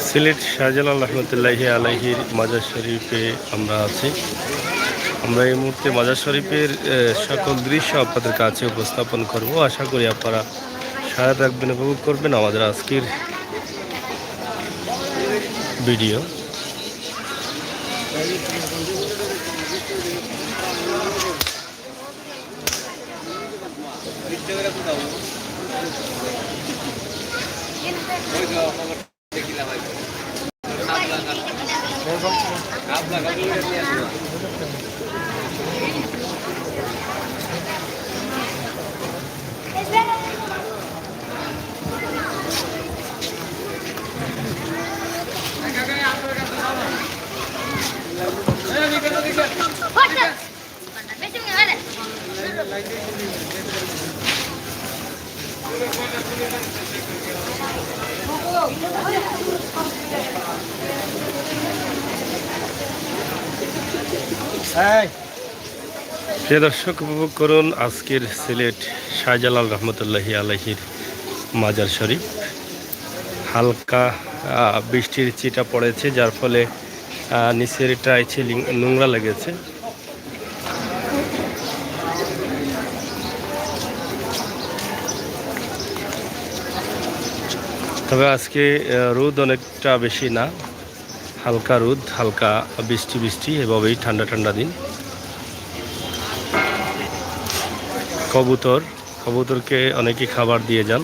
সিলেট শাহজালাল রহমতুল্লাহি আলাইহির মাজার শরীফে আমরা আছি। আমরা এই মুহূর্তে মাজার শরীফের সকল দৃশ্য আপনাদের কাছে উপস্থাপন করব। আশা করি আপনারা সাথে থাকবেন, উপভোগ করবেন আমাদের আজকের ভিডিও। প্রিয় দর্শক, উপভোগ করুন আজকের সিলেট শাহজালাল রহমতুল্লাহি আলাইহির মাজার শরীফ। হালকা বৃষ্টির ছিটা পড়েছে, যার ফলে নিচের টাইছে নোংরা লেগেছে। তবে আজকে রোদ অনেকটা বেশি না, হালকা রোদ, হালকা বৃষ্টি বৃষ্টি, এভাবেই ঠান্ডা ঠান্ডা দিন। কবুতরকে অনেকেই খাবার দিয়ে যান।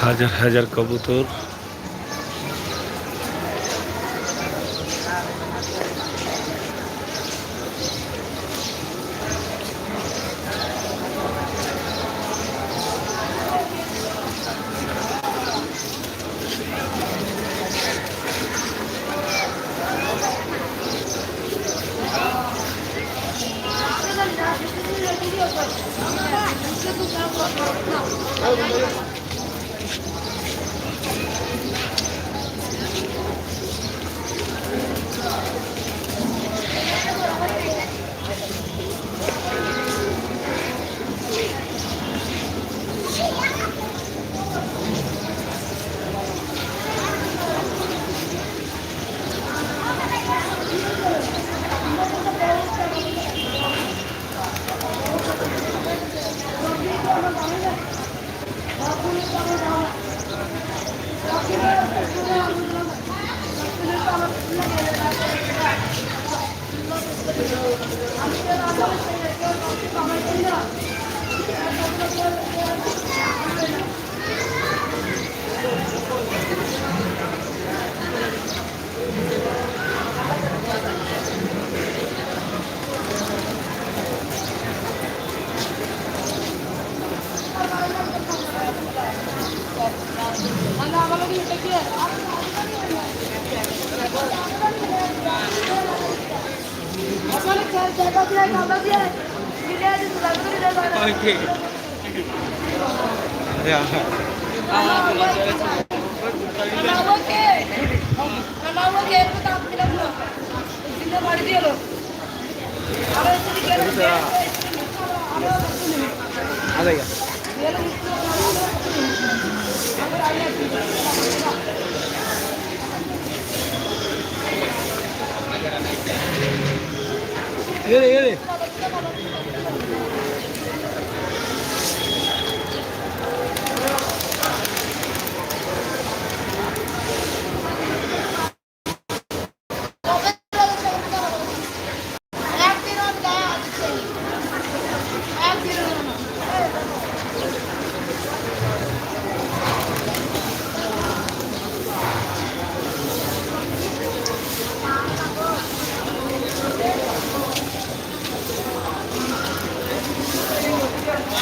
হাজার হাজার কবুতর।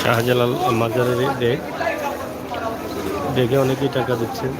শাহজালাল মাজারের দেখে অনেকেই টাকা দিচ্ছেন।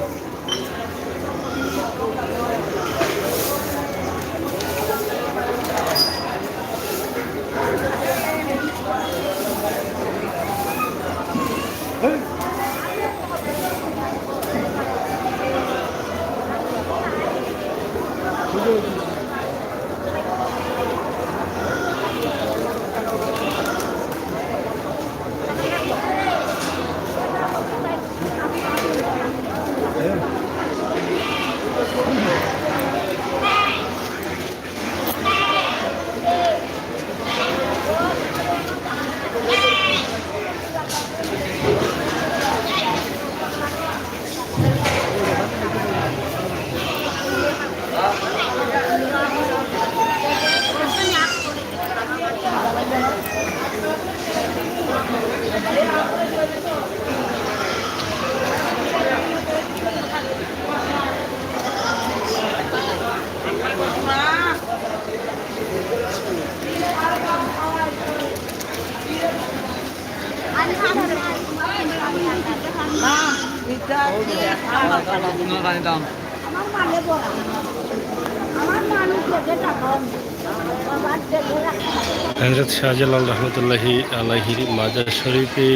হযরত শাহজালাল রহমতুল্লাহি আলাইহির মাজার শরীফে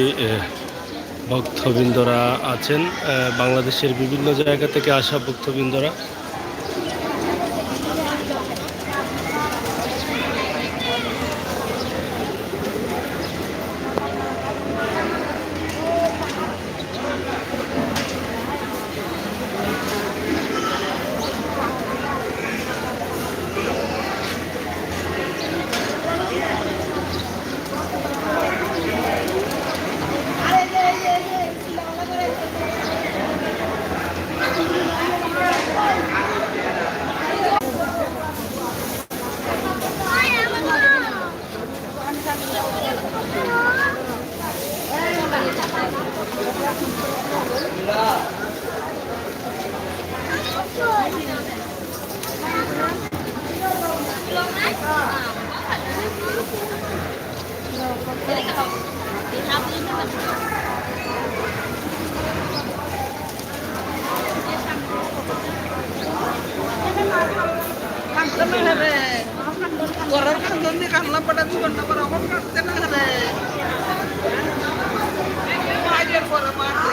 ভক্তবৃন্দরা আছেন। বাংলাদেশের বিভিন্ন জায়গা থেকে আসা ভক্তবৃন্দরা। Orang kan nanti karena pada tuan nama orang kan tenang deh. Ajar orang mati.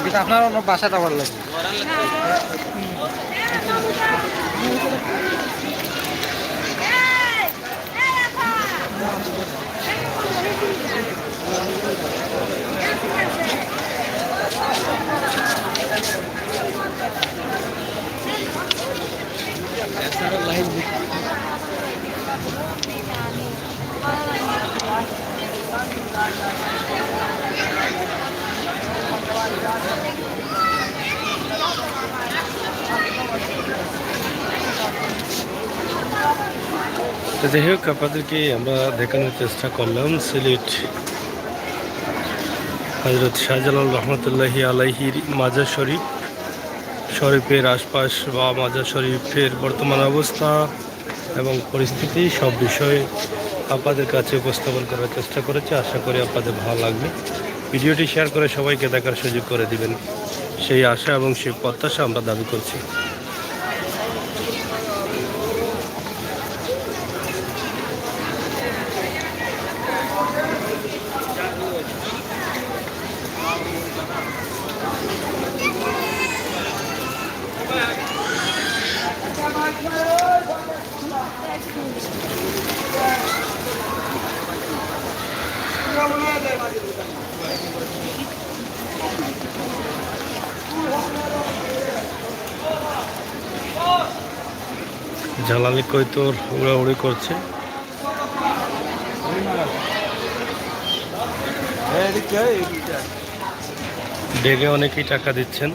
kita আপনার অন্য বাসাটা ভালো লাগে লাইন তো যাই হোক, আপনাদেরকে আমরা দেখানোর চেষ্টা করলাম সিলেট হজরত শাহজালাল রহমতুল্লাহি আলাইহির মাজার শরীফের আশপাশ বা মাজার শরীফের বর্তমান অবস্থা এবং পরিস্থিতি সব বিষয়ে আপনাদের কাছে উপস্থাপন করার চেষ্টা করেছি। আশা করি আপনাদের ভালো লাগবে। ভিডিওটি শেয়ার করে সবাইকে দেখার সুযোগ করে দিবেন, সেই আশা এবং সেই প্রত্যাশা আমরা দাবি করছি। জ্বালানি কৈতর উড়াউড়ি করছে। ডেগে অনেকেই টাকা দিচ্ছেন।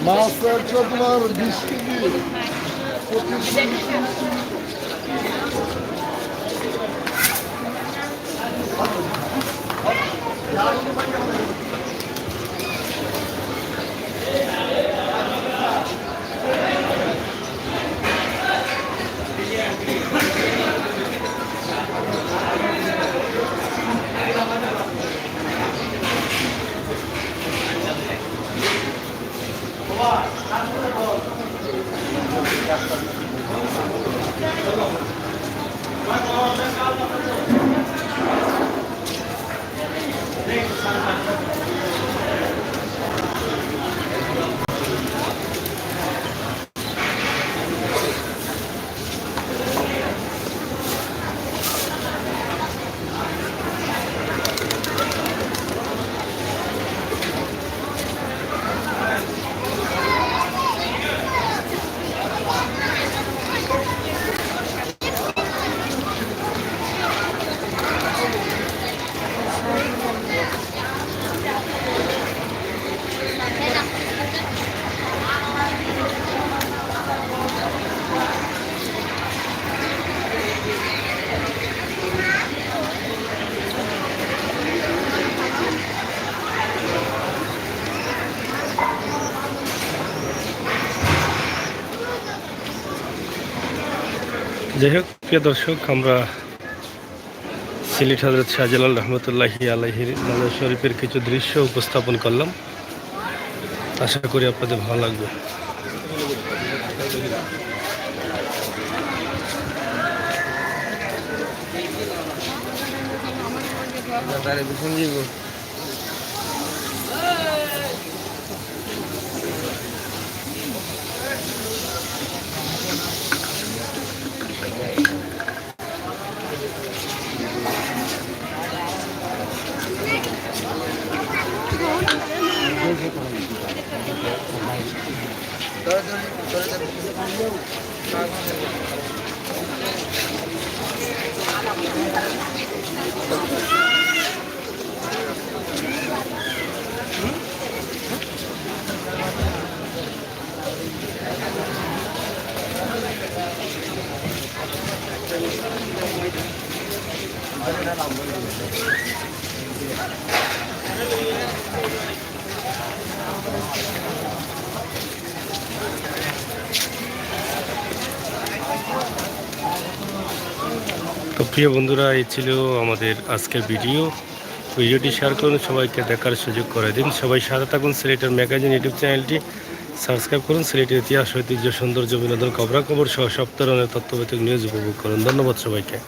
মাছ একটা তোমার 20 কেজি 25 যাই হোক, প্রিয় দর্শক, আমরা সিলেট হজরত শাহজালাল রহমতুল্লাহি আলাইহির মাজার শরীফের কিছু দৃশ্য উপস্থাপন করলাম। আশা করি আপনাদের ভালো লাগবে। তো প্রিয় বন্ধুরা, এই ছিল আমাদের আজকের ভিডিওটি শেয়ার করুন, সবাইকে দেখার সুযোগ করে দিন। সবাই সাথে থাকুন। সিলেটের ম্যাগাজিন ইউটিউব চ্যানেলটি সাবস্ক্রাইব করুন। সিলেটের ইতিহাস, ঐতিহ্য, সৌন্দর্য, বিনোদন, খবরাখবর সহ সব ধরনের তথ্যভিত্তিক নিউজ উপভোগ করুন। ধন্যবাদ সবাইকে।